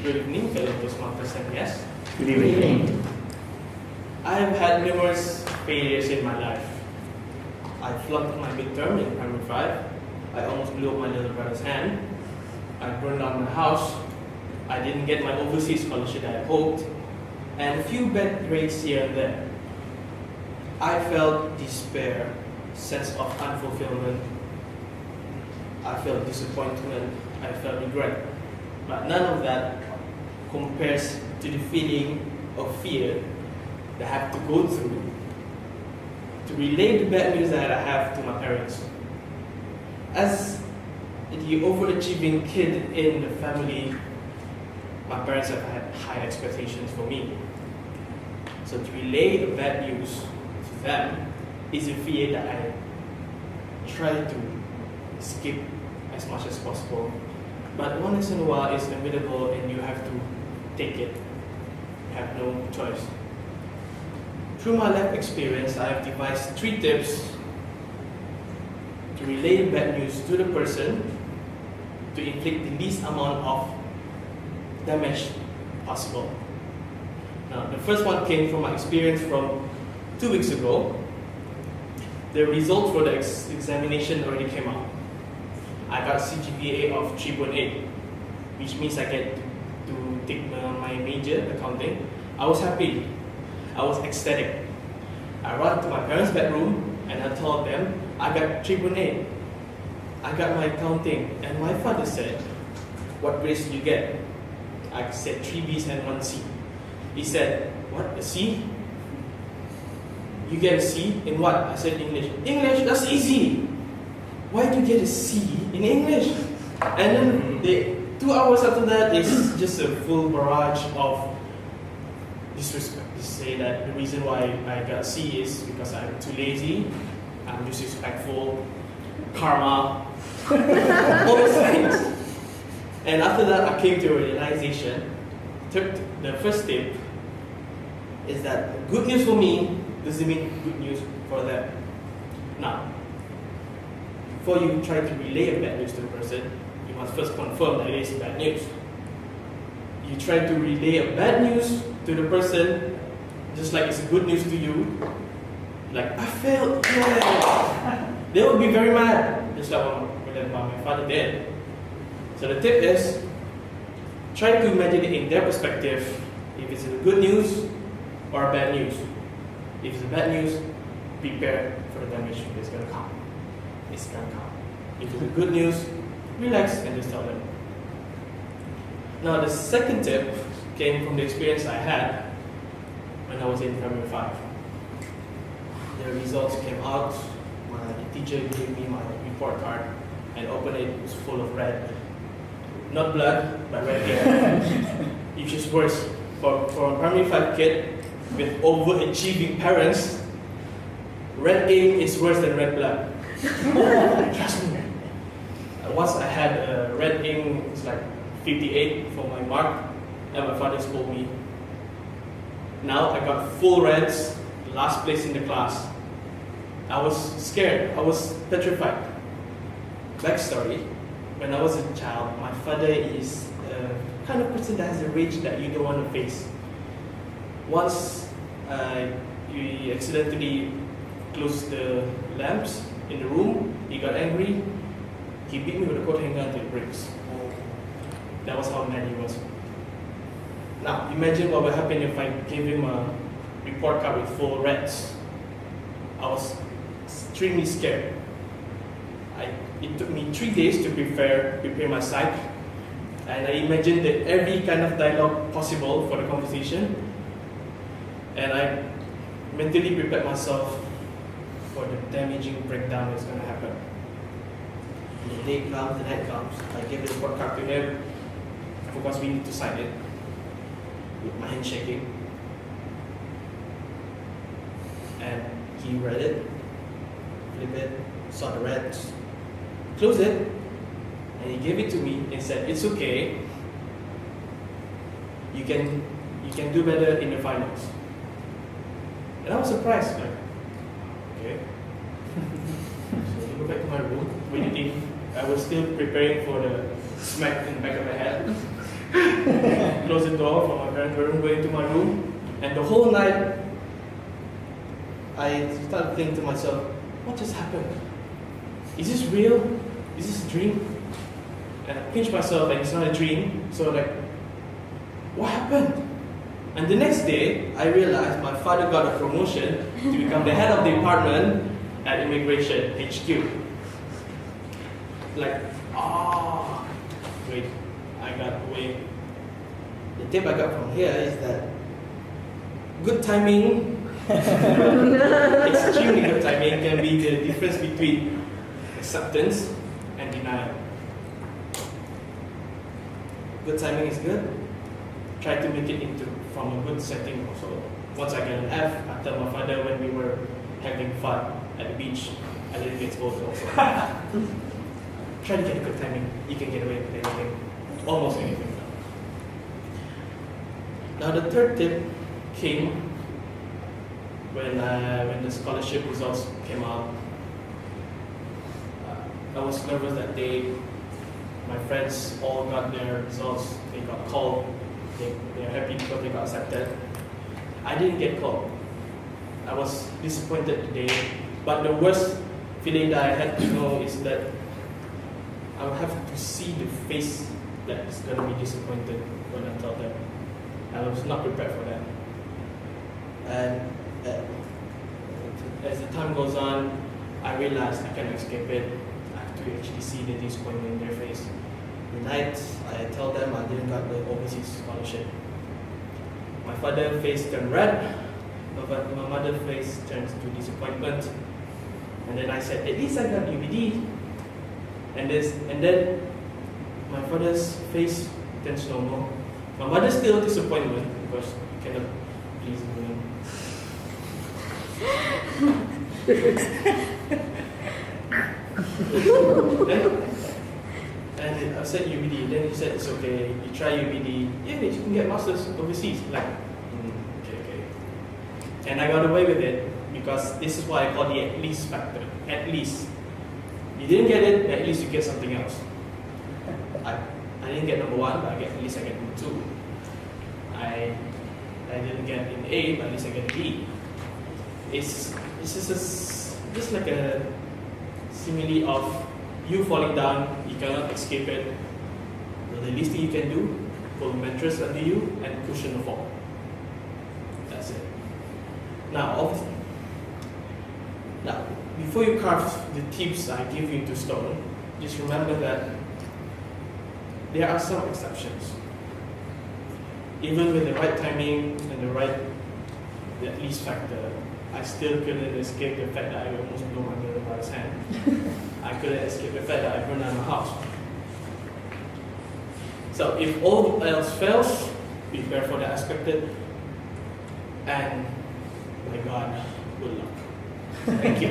Good evening, fellow Toastmasters and guests. Good evening. I have had numerous failures in my life. I flunked my midterm in primary 5. I almost blew up my little brother's hand. I burned down my house. I didn't get my overseas scholarship that I hoped. And a few bad grades here and there. I felt despair, sense of unfulfillment. I felt disappointment. I felt regret. But none of that compares to the feeling of fear that I have to go through to relay the bad news that I have to my parents. As the overachieving kid in the family, my parents have had high expectations for me. So to relay the bad news to them is a fear that I try to skip as much as possible. But once in a while it's inevitable and you have to take it. You have no choice. Through my life experience, I have devised 3 tips to relay the bad news to the person to inflict the least amount of damage possible. Now, the first one came from my experience from 2 weeks ago. The result for the examination already came out. I got CGPA of 3.8, which means I get to take my major, accounting. I was happy. I was ecstatic. I ran to my parents' bedroom and I told them I got 3.8. I got my accounting, and my father said, "What grades did you get?" I said 3 B's and 1 C. He said, "What, a C? You get a C in what?" I said, "English." "English? That's easy. Why do you get a C in English?" And then 2 hours after that is just a full barrage of disrespect. They say that the reason why I got C is because I'm too lazy, I'm disrespectful, karma, all those things. And after that, I came to a realization. The first tip is that good news for me doesn't mean good news for them. Now, before you try to relay a bad news to a person, you must first confirm that it is bad news. You try to relay a bad news to the person just like it's good news to you. Like, "I failed, yeah." They will be very mad, just like what my father did. So the tip is, try to imagine it in their perspective, if it's a good news or bad news. If it's a bad news, prepare for the damage that's going to come. It's going to come. If it's a good news, relax and just tell them. Now the second tip came from the experience I had when I was in primary 5. The results came out, my teacher gave me my report card and opened it, it was full of red. Not blood, but red hair. Which is worse. For a primary 5 kid with overachieving parents, red ink is worse than red blood. Trust me. Once I had red ink, it's like 58 for my mark, and my father scolded me. Now I got full reds, last place in the class. I was scared, I was petrified. Backstory, when I was a child, my father is the kind of person that has a rage that you don't want to face. Once he accidentally closed the lamps in the room, he got angry, he beat me with a coat hanger until it breaks. That was how mad he was. Now, imagine what would happen if I gave him a report card with full reds. I was extremely scared. It took me 3 days to prepare my psych, and I imagined that every kind of dialogue possible for the conversation, and I mentally prepared myself for the damaging breakdown that's going to happen. The day comes, the night comes, I gave the report card to him. Of course, we need to sign it with my hand shaking. And he read it, flipped it, saw the reds, closed it, and he gave it to me and said, "It's okay. You can do better in the finals." And I was surprised, like, okay. So I go back to my room. What do you think? I was still preparing for the smack in the back of my head. closed the door from my parents' bedroom, going to my room, and the whole night, I started thinking to myself, what just happened? Is this real? Is this a dream? And I pinched myself and it's not a dream. So like, what happened? And the next day, I realized my father got a promotion to become the head of the department at Immigration HQ. Like, wait, I got away. The tip I got from here is that good timing, extremely good timing, can be the difference between acceptance and denial. Good timing is good. Try to make it from a good setting also. Once I get an F, I tell my father when we were having fun at the beach, I didn't get scolded also. Try to get a good timing. You can get away with anything, almost anything. Now the third tip came when the scholarship results came out. I was nervous that day. My friends all got their results. They got called. They're happy because they got accepted. I didn't get called. I was disappointed today. But the worst feeling that I had to know is that I will have to see the face that is going to be disappointed when I tell them. I was not prepared for that. And as the time goes on, I realized I can't escape it. I have to actually see the disappointment in their face. The night I tell them I didn't get the overseas scholarship. My father's face turned red, but my mother's face turns to disappointment. And then I said, at least I got UBD. And then my father's face turns normal. My mother's still disappointment because you cannot please me. And I said UBD, then he said it's okay, you try UBD, yeah, you can get masters overseas. Like, okay. And I got away with it because this is what I call the at least factor. At least. You didn't get it, at least you get something else. I didn't get number 1, but at least I get number 2. I didn't get an A, but at least I get an E. It's just like a simile of you falling down, you cannot escape it. So the least thing you can do, pull a mattress under you and cushion the fall. That's it. Now, before you carve the tips I give you into stone, just remember that there are some exceptions. Even with the right timing and the at least factor, I still couldn't escape the fact that I almost blew my little brother's hand. I couldn't escape the fact that I burned down my house. So if all else fails, prepare for the unexpected, and my God, good luck. Thank you.